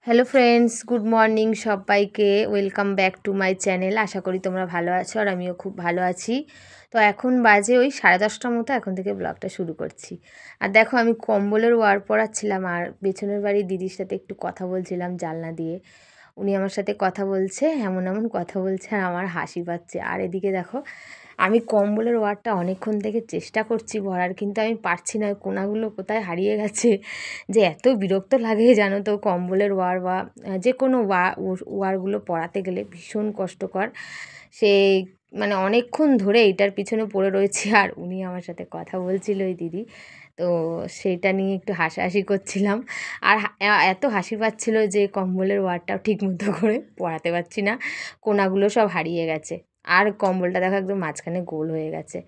Hello friends, good morning সবাইকে। Welcome back to my channel. আশা করি তোমরা ভালো আছো আর আমিও খুব ভালো আছি। তো এখন বাজে ওই 10:30টার মতো, এখন থেকে ব্লগটা শুরু করছি। আর দেখো, আমি কম্বলের ওয়ার পরাচ্ছিলাম আর পেছনের বাড়ির দিদির সাথে একটু কথা বলছিলাম জানলা দিয়ে। উনি আমার সাথে কথা বলছে, এমন এমন কথা বলছে আর আমার হাসি পাচ্ছে। আর এদিকে দেখো, আমি কম্বলের ওয়ারটা অনেকক্ষণ থেকে চেষ্টা করছি ভরার, কিন্তু আমি পারছি না। কোনাগুলো কোথায় হারিয়ে গেছে যে এত বিরক্ত লাগে জানো তো। কম্বলের ওয়ার বা যে কোনো ওয়ারগুলো পরাতে গেলে ভীষণ কষ্টকর। সে মানে অনেকক্ষণ ধরে এটার পিছনে পড়ে রয়েছে আর উনি আমার সাথে কথা বলছিল ওই দিদি। তো সেইটা নিয়ে একটু হাসাহাসি করছিলাম। আর এত হাসি পাচ্ছিল যে কম্বলের ওয়ারটাও ঠিক মতো করে পরাতে পারছি না, কোনাগুলো সব হারিয়ে গেছে। আর কম্বলটা দেখো একদম মাঝখানে গোল হয়ে গেছে।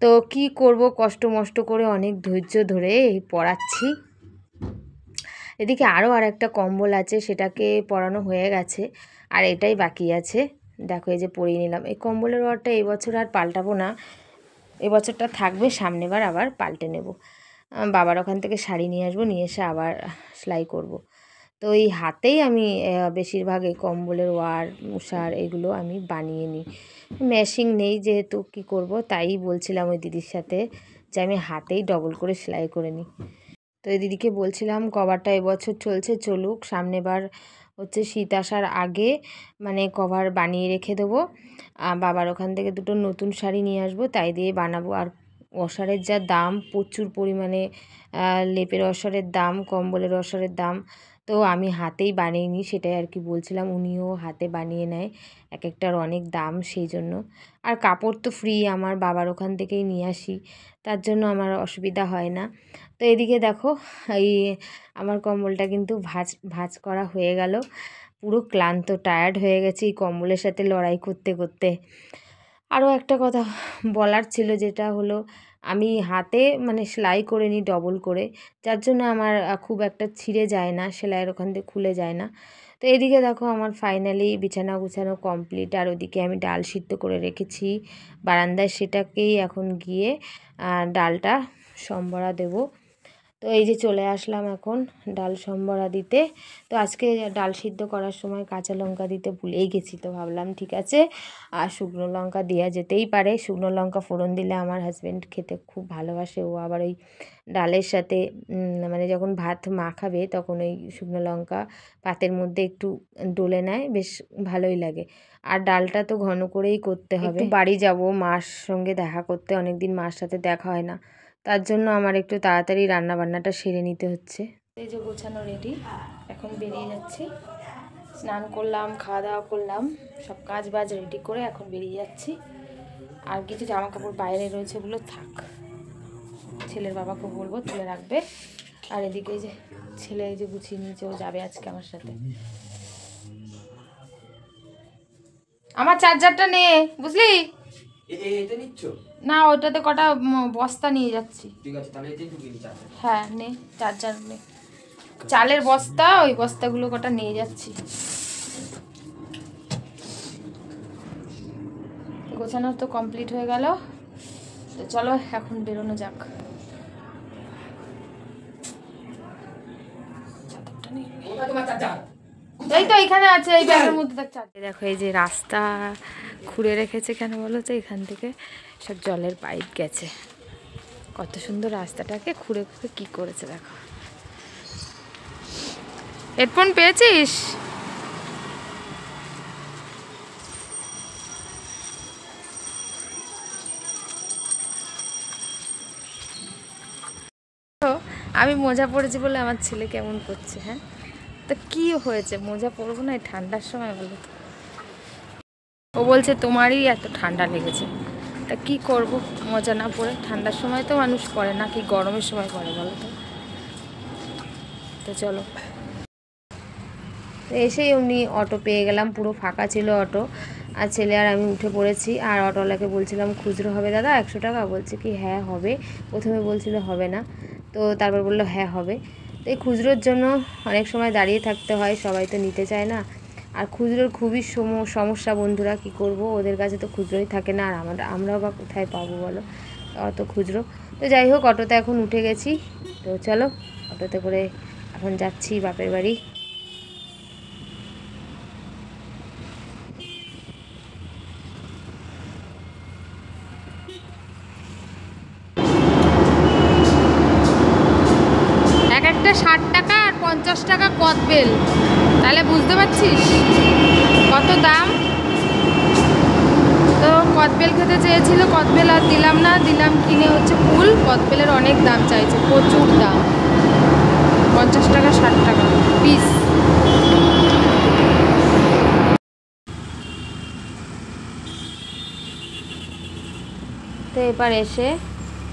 তো কি করব, কষ্ট মষ্ট করে অনেক ধৈর্য ধরে পরাচ্ছি। এদিকে আরও একটা কম্বল আছে, সেটাকে পরানো হয়ে গেছে আর এটাই বাকি আছে। দেখো এই যে পরিয়ে নিলাম। এই কম্বলের ওয়ারটা এবছর আর পাল্টাবো না, এবছরটা থাকবে, সামনেবার আবার পাল্টে নেব। বাবার ওখান থেকে শাড়ি নিয়ে আসবো, নিয়ে এসে আবার সেলাই করব। তো এই হাতেই আমি বেশিরভাগ এই কম্বলের ওয়ার মশার এগুলো আমি বানিয়ে নিই। মেশিন নেই যেহেতু, কি করব, তাই বলছিলাম ওই দিদির সাথে যে আমি হাতেই ডবল করে সেলাই করে নিই। তো এই দিদিকে বলছিলাম কভারটা এবছর চলছে, চলুক, সামনেবার হচ্ছে শীত আসার আগে মানে কভার বানিয়ে রেখে দেবো। বাবার ওখান থেকে দুটো নতুন শাড়ি নিয়ে আসবো, তাই দিয়ে বানাবো। আর অসারের যা দাম, প্রচুর পরিমাণে লেপের অসারের দাম, কম্বলের অসারের দাম। তো আমি হাতেই বানিয়ে নিই, সেটাই আর কি বলছিলাম। উনিও হাতে বানিয়ে নেয়, এক একটার অনেক দাম সেই জন্য। আর কাপড় তো ফ্রি, আমার বাবার ওখান থেকেই নিয়ে আসি, তার জন্য আমার অসুবিধা হয় না। তো এদিকে দেখো, এই আমার কম্বলটা কিন্তু ভাঁজ ভাঁজ করা হয়ে গেল। পুরো ক্লান্ত, টায়ার্ড হয়ে গেছি এই কম্বলের সাথে লড়াই করতে করতে। আরও একটা কথা বলার ছিল, যেটা হলো আমি হাতে মানে সেলাই করে নিই ডবল করে, যার জন্য আমার খুব একটা ছিঁড়ে যায় না, সেলাইয়ের ওখান থেকে খুলে যায় না। তো এদিকে দেখো আমার ফাইনালি বিছানা গুছানো কমপ্লিট। আর ওদিকে আমি ডাল সিদ্ধ করে রেখেছি বারান্দায়, সেটাকেই এখন গিয়ে ডালটা সম্বরা দেব। তো এই যে চলে আসলাম এখন ডাল সম্বরা দিতে। তো আজকে ডাল সিদ্ধ করার সময় কাঁচা লঙ্কা দিতে ভুলেই গেছি, তো ভাবলাম ঠিক আছে আর শুকনো লঙ্কা দেওয়া যেতেই পারে। শুকনো লঙ্কা ফোড়ন দিলে আমার হাজব্যান্ড খেতে খুব ভালোবাসে। ও আবার ওই ডালের সাথে মানে যখন ভাত মাখাবে তখন ওই শুকনো লঙ্কা পাতের মধ্যে একটু ডলে নেয়, বেশ ভালোই লাগে। আর ডালটা তো ঘন করেই করতে হবে। একটু বাড়ি যাব মার সঙ্গে দেখা করতে, অনেক দিন মার সাথে দেখা হয় না, তার জন্য আমার একটু তাড়াতাড়ি রান্না বান্নাটা সেরে নিতে হচ্ছে। এই যে গোছানো রেডি, এখন বেরিয়ে যাচ্ছি। স্নান করলাম, খাওয়া দাওয়া করলাম, সব কাজ বাজ রেডি করে এখন বেরিয়ে যাচ্ছি। আর কিছু জামা কাপড় বাইরে রয়েছে, ওগুলো থাক, ছেলের বাবাকে বলবো তুলে রাখবে। আর এদিকে যে ছেলে এই যে গুছিয়ে নিয়েছে, ও যাবে আজকে আমার সাথে। আমার চার্জারটা নে, বুঝলি না, ওটাতে কটা বস্তা নিয়ে যাচ্ছি। ঠিক আছে, তাহলে এতেই ঢুকিয়ে দিই চার্জার। হ্যাঁ নে, চার্জার নে, চালের বস্তা, ওই বস্তাগুলো কটা নিয়ে যাচ্ছি। গোছানো তো কমপ্লিট হয়ে গেল, তো চলো এখন বেরোনো যাক। এই তো এখানে আছে, এই ব্যাগের মধ্যে দেখ। দেখো এই যে রাস্তা খুঁড়ে রেখেছে কেন বলো তো, এখান থেকে সব জলের পাইপ গেছে। কত সুন্দর রাস্তাটাকে খুঁড়ে খুঁড়ে কি করেছে দেখো। হেডফোন পেয়েছিস? আমি মোজা পড়েছি বলে আমার ছেলে কেমন করছে। হ্যাঁ, তো কি হয়েছে, মোজা পরবো না এই ঠান্ডার সময় বলো তো? ও বলছে তোমারই এত ঠান্ডা লেগেছে, তা কি করব, মোজা না পরে? ঠান্ডার সময় তো মানুষ পরে না, কি গরমের সময় পরে বলো তো? তো চলো, এসেই উনি অটো পেয়ে গেলাম, পুরো ফাঁকা ছিল অটো। আর ছেলে আর আমি উঠে পড়েছি। আর অটোওয়ালাকে বলছিলাম খুচরো হবে দাদা 100 টাকা? বলছে কি হ্যাঁ হবে। প্রথমে বলছিল হবে না, তো তারপর বললো হ্যাঁ হবে। তো এই খুচরোর জন্য অনেক সময় দাঁড়িয়ে থাকতে হয়, সবাই তো নিতে চায় না। আর খুচরোর খুবই সমস্যা বন্ধুরা, কি করব, ওদের কাছে তো খুচরোই থাকে না, আর আমরাও বা কোথায় পাবো বলো অত খুচরো। তো যাই হোক, অটোতে এখন উঠে গেছি। তো চলো অটোতে করে এখন যাচ্ছি বাপের বাড়ি। 50 টাকা কদবেল, তাহলে বুঝতে পারছিস কত দাম। তো কদবেল খেতে চেয়েছিল, কদবেল আর দিলাম না, দিলাম কিনে হচ্ছে কুল। কদবেলের অনেক দাম চাইছে, প্রচুর দাম, 50 টাকা 60 টাকা পিস। তো এবার এসে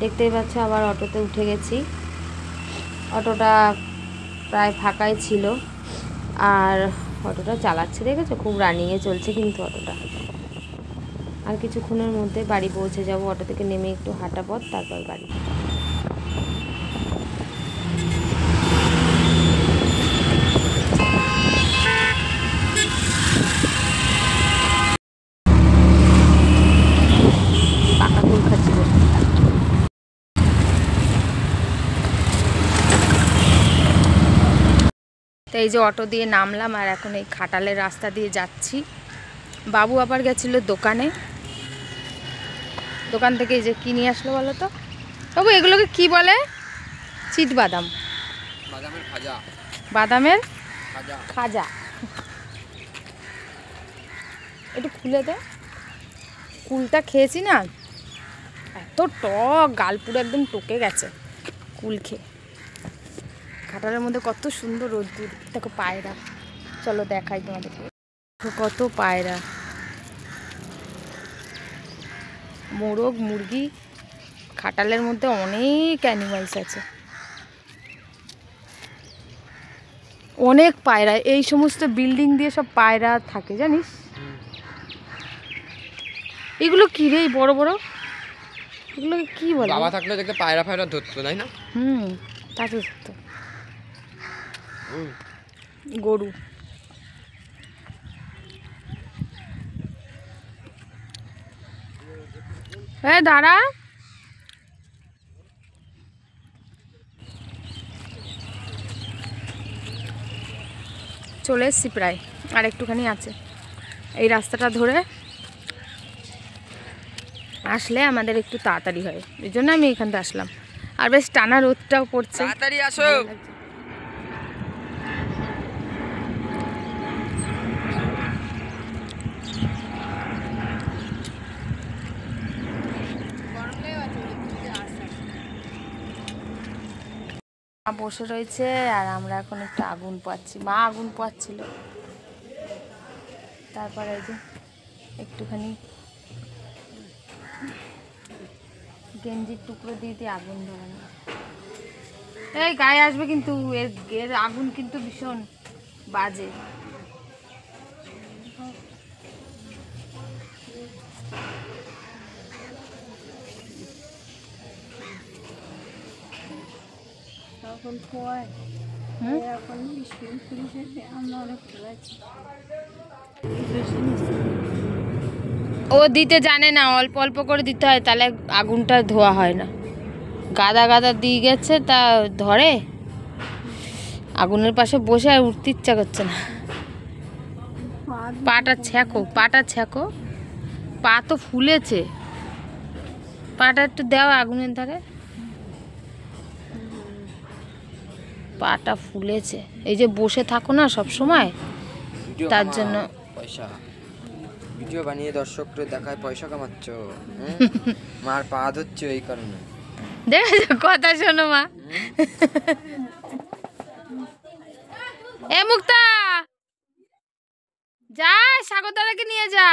দেখতেই পাচ্ছ আবার অটোতে উঠে গেছি। অটোটা প্রায় ফাঁকাই ছিল, আর অটোটা চালাচ্ছে দেখেছো, খুব রানিংয়ে চলছে কিন্তু অটোটা। আর কিছুক্ষণের মধ্যে বাড়ি পৌঁছে যাব। অটো থেকে নেমে একটু হাঁটা পথ, তারপর বাড়ি। পাকা কুল খাচ্ছি। তো এই যে অটো দিয়ে নামলাম, আর এখন এই খাটালের রাস্তা দিয়ে যাচ্ছি। বাবু আবার গেছিলো দোকানে, দোকান থেকে এই যে কি নিয়ে আসলো বলো তো বাবু, এগুলোকে কি বলে? চিট বাদাম, বাদামের খাজা। একটু খুলে দে। কুলটা খেয়েছি না, এত টক, গাল পুরো একদম টকে গেছে কুল খেয়ে। খাটালের মধ্যে কত সুন্দর রোদ্দুর, দেখো পায়রা, চলো দেখাই তোমাদেরকে, কত পায়রা, মোরগ, মুরগি। খাটালের মধ্যে অনেক অ্যানিমালস আছে, অনেক পায়রা। এই সমস্ত বিল্ডিং দিয়ে সব পায়রা থাকে জানিস। এগুলো কি রে বড় বড়, এগুলোকে কি বলে? বাবা থাকলে দেখতে পায়রা ফায়রা ধরতো, তাই না? তা তো ধরতো। গরু। হ্যাঁ দাঁড়া, চলে এসছি প্রায়, আর একটুখানি আছে। এই রাস্তাটা ধরে আসলে আমাদের একটু তাড়াতাড়ি হয়, এই জন্য আমি এখানটা আসলাম। আর বেশ টানা রোদটাও পড়ছে, তাড়াতাড়ি আসো। মা বসে রয়েছে, আর আমরা এখন একটু আগুন পোয়াচ্ছি। মা আগুন পোয়াচ্ছিল, তারপরে এই যে একটুখানি গেঞ্জির টুকরো দিয়ে দিয়ে আগুন ধরানো। এই গায়ে আসবে কিন্তু, এর আগুন কিন্তু ভীষণ বাজে। ও দিতে জানে না, অল্প অল্প করে দিতে হয়, তাহলে আগুনটা ধোয়া হয় না। গাদা গাদা দিয়ে গেছে, তা ধরে আগুনের পাশে বসে আর উঠতে ইচ্ছা করছে না। পাটা ছ্যাঁকো, পাটা ছ্যাঁকো, পা তো ফুলেছে, পাটা একটু দাও আগুনের ধারে, পাটা ফুলেছে। এই যে বসে থাকো না সব সময়, তার জন্য। পয়সা ভিডিও বানিয়ে দর্শকদের দেখায় পয়সা কামাচ্ছ, মার পা ধরছ এই কারণে। দেখো কথা শোনো মা। এ মুক্তা, যা সাগর দাদাকে নিয়ে যা।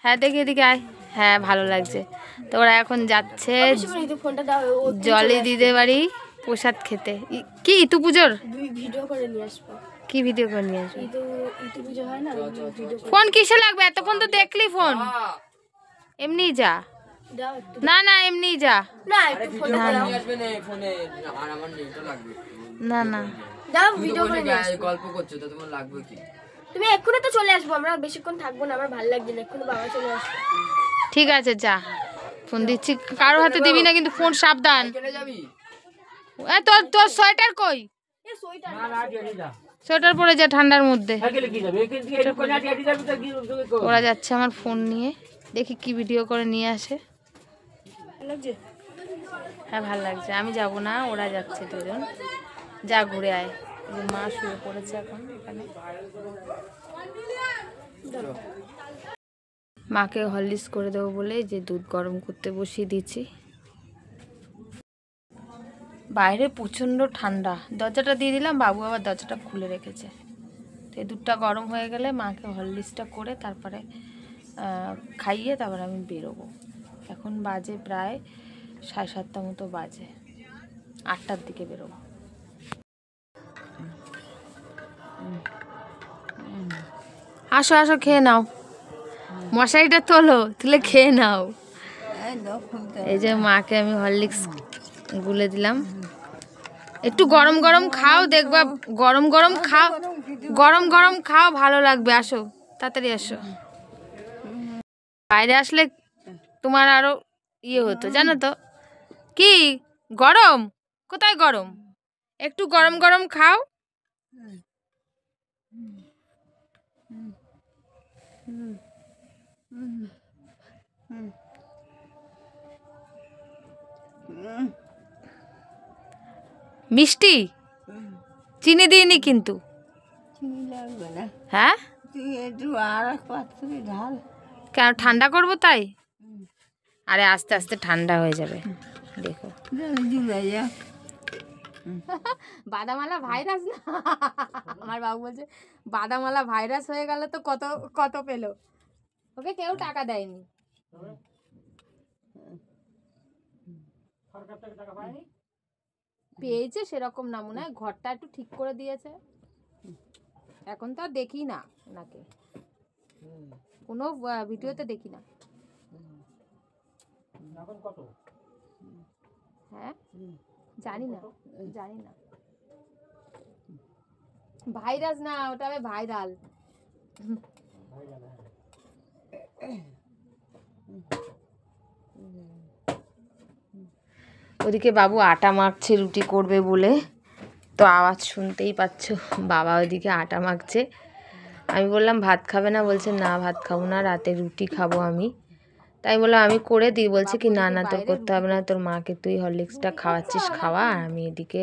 হ্যাঁ দেখি এদিকে আয়। হ্যাঁ ভালো লাগছে। তো ওরা এখন যাচ্ছে জলি দিদের বাড়ি প্রসাদ খেতে। কি ইতু পুজোর ভিডিও করে নিয়ে আসবো। কি ভিডিও করে নিয়ে আসবো? ইতু পুজো হয় না, ফোন কিসে লাগবে? এতক্ষণ তো দেখলি ফোন। এমনি যা, না না এমনি যা, না একটু ফোন না না দাও, ভিডিও করে নিয়ে আসবো। গল্প করছো তো, তোমার লাগবে কি? তুমি এক্ষুনি তো চলে আসবো, আমরা বেশিক্ষণ থাকবো না, আমার ভালো লাগছে না, এক্ষুনি বাবা চলে আসবে। ঠিক আছে যা, ফোন দিচ্ছি, কারো হাতে দিবি না কিন্তু, ফোন সাবধান। এ তোর তোর সোয়েটার কই? সোয়েটার পরে যা ঠান্ডার মধ্যে। ওরা যাচ্ছে আমার ফোন নিয়ে, দেখি কি ভিডিও করে নিয়ে আসে। হ্যাঁ ভালো লাগছে, আমি যাব না, ওরা যাচ্ছে দুজন। যা ঘুরে আয়। এই যে মা শুয়ে পড়েছে এখন এখানে। মাকে হরলিক্স করে দেবো বলে যে দুধ গরম করতে বসিয়ে দিয়েছি। বাইরে প্রচণ্ড ঠান্ডা, দরজাটা দিয়ে দিলাম, বাবু আবার দরজাটা খুলে রেখেছে। তো এই দুধটা গরম হয়ে গেলে মাকে হরলিক্সটা করে তারপরে খাইয়ে তারপরে আমি বেরোবো। এখন বাজে প্রায় 7:30 মতো বাজে, 8টার দিকে বেরোবো। আসো আসো, খেয়ে নাও, মশারিটা তোলো, তুলে খেয়ে নাও। এই যে মাকে আমি হরলিক্স গুলে দিলাম। একটু গরম গরম খাও, দেখবা গরম গরম খাও, গরম গরম খাও, ভালো লাগবে। আসো তাড়াতাড়ি আসো, বাইরে আসলে তোমার আরো ইয়ে হতো জানো তো। কি গরম? কোথায় গরম? একটু গরম গরম খাও। মিষ্টি চিনি দিইনি কিন্তু। হ্যাঁ কেন ঠান্ডা করবো তাই? আরে আস্তে আস্তে ঠান্ডা হয়ে যাবে, দেখো। বাদামালা ভাইরাস না, আমার বাবু বলছে বাদামালা ভাইরাস হয়ে গেল তো কত কত পেলো, ওকে কেউ টাকা দেয়নি। পেয়েছে সেরকম না মনে হয়, ঘরটা একটু ঠিক করে দিয়েছে। এখন তো আর দেখি না ওনাকে, কোনো ভিডিওতে দেখি না। হ্যাঁ জানি না, জানি না। ভাইরাস না ওটা, হবে ভাইরাল। ওদিকে বাবু আটা মাখছে রুটি করবে বলে, তো আওয়াজ শুনতেই পাচ্ছ, বাবা ওদিকে আটা মাখছে। আমি বললাম ভাত খাবে না, বলছে না ভাত খাবো না, রাতে রুটি খাবো আমি। তাই বললাম আমি করে দিই, বলছে কি না না তোর করতে হবে না, তোর মাকে তুই হরলিক্সটা খাওয়াচ্ছিস খাওয়া, আর আমি এদিকে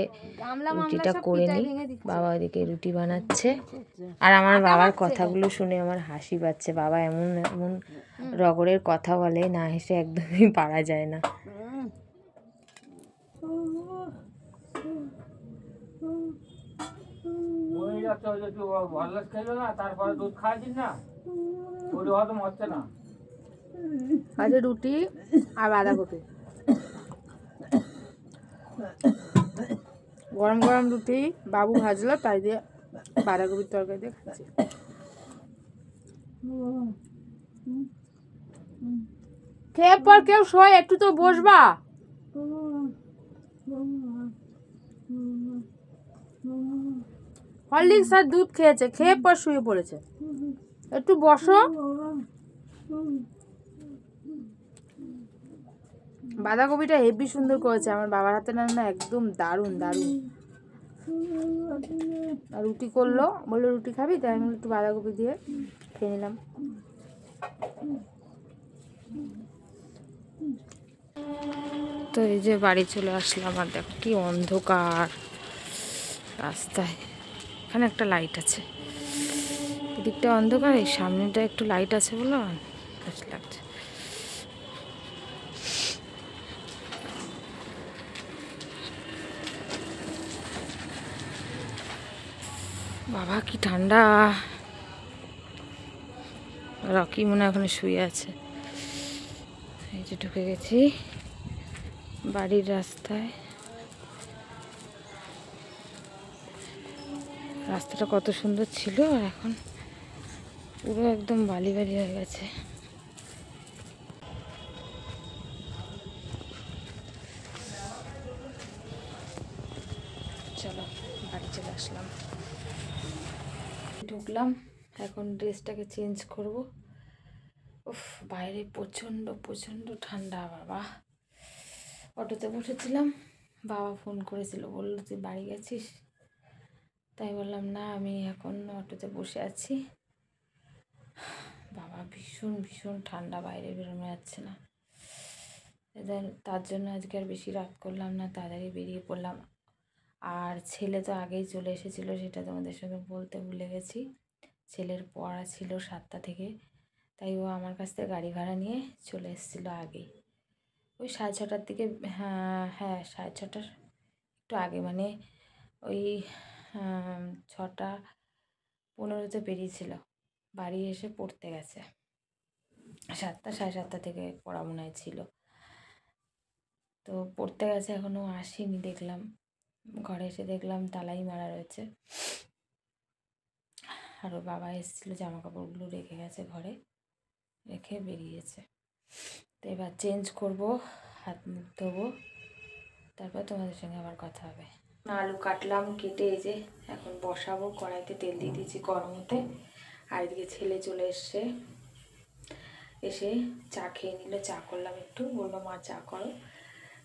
রুটিটা করে নিই। বাবা ওদিকে রুটি বানাচ্ছে, আর আমার বাবার কথাগুলো শুনে আমার হাসি পাচ্ছে। বাবা এমন এমন রগরের কথা বলে, না হেসে একদমই পারা যায় না। আচ্ছা রুটি আর বাঁধাকপি, গরম গরম রুটি বাবু ভাজলো, তাই দিয়ে বাঁধাকপির তরকারি দিয়ে খাচ্ছি। খেয়ে পর কেউ শোয়, একটু তো বসবা। হরলিক্স আর দুধ খেয়েছে, খেয়ে পর শুয়ে পড়েছে, একটু বসো। বাঁধাকপিটা হেভি সুন্দর করেছে আমার বাবার হাতে রান্না, একদম দারুণ দারুণ। আর রুটি করলো, বললো রুটি খাবি, তাই আমি একটু বাঁধাকপি দিয়ে খেয়ে নিলাম। তো এই যে বাড়ি চলে আসলাম, আর দেখো কি অন্ধকার রাস্তায়। এখানে একটা লাইট আছে, এদিকটা অন্ধকার, এই সামনেটা একটু লাইট আছে বলে লাগছে। বাবা কি ঠান্ডা। রকি মনে হয় ওখানে শুয়ে আছে। এই যে ঢুকে গেছি বাড়ির রাস্তায়। রাস্তাটা কত সুন্দর ছিল, আর এখন পুরো একদম বালি বালি হয়ে গেছে। চলো বাড়ি চলে আসলাম, ঢুকলাম, এখন ড্রেসটাকে চেঞ্জ করব। উফ বাইরে প্রচণ্ড প্রচণ্ড ঠান্ডা বাবা। অটোতে বসেছিলাম, বাবা ফোন করেছিল, বললো তুই বাড়ি গেছিস, তাই বললাম না আমি এখন অটোতে বসে আছি। বাবা ভীষণ ভীষণ ঠান্ডা, বাইরে বেরোনো যাচ্ছে না। তার জন্য আজকে আর বেশি রাত করলাম না, তাড়াতাড়ি বেরিয়ে পড়লাম। আর ছেলে তো আগেই চলে এসেছিলো, সেটা তোমাদের সঙ্গে বলতে ভুলে গেছি। ছেলের পড়া ছিল 7টা থেকে, তাই ও আমার কাছ থেকে গাড়ি ভাড়া নিয়ে চলে এসেছিলো আগেই, ওই 6:30টার দিকে। হ্যাঁ 6:30টার একটু আগে, মানে ওই 6:15 বেরিয়েছিল। বাড়ি এসে পড়তে গেছে 7টা, 7:30 থেকে পড়া মনে হয় ছিল। তো পড়তে গেছে, এখনও আসেনি। দেখলাম ঘরে এসে দেখলাম তালাই মারা রয়েছে। আর ওর বাবা এসেছিলো, জামা কাপড়গুলো রেখে গেছে ঘরে, রেখে বেরিয়েছে। তো এবার চেঞ্জ করব, হাত মুখ ধোবো, তারপর তোমাদের সঙ্গে আবার কথা হবে। আলু কাটলাম, কেটে এই যে এখন বসাবো। কড়াইতে তেল দিয়ে দিয়েছি গরম হতে। আর এদিকে ছেলে চলে এসছে, এসে চা খেয়ে নিল। চা করলাম একটু, বললো মা চা করো,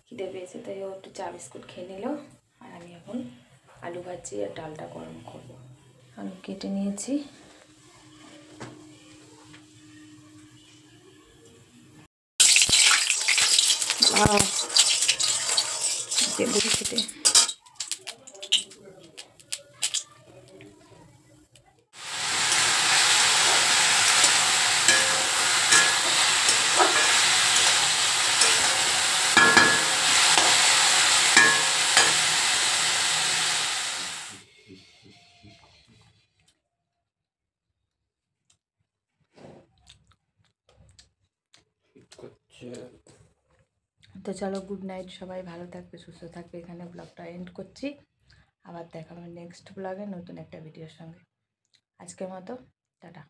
খিদে পেয়েছে। তাই ও একটু চা বিস্কুট খেয়ে নিল। আর আমি এখন আলু ভাজি আর ডালটা গরম করব। আলু কেটে নিয়েছি। কেটে তো চলো, গুড নাইট, সবাই ভালো থাকবে, সুস্থ থাকবে। এখানে ব্লগটা এন্ড করছি। আবার দেখা হবে নেক্সট ব্লগে নতুন একটা ভিডিওর সঙ্গে। আজকের মতো টাটা।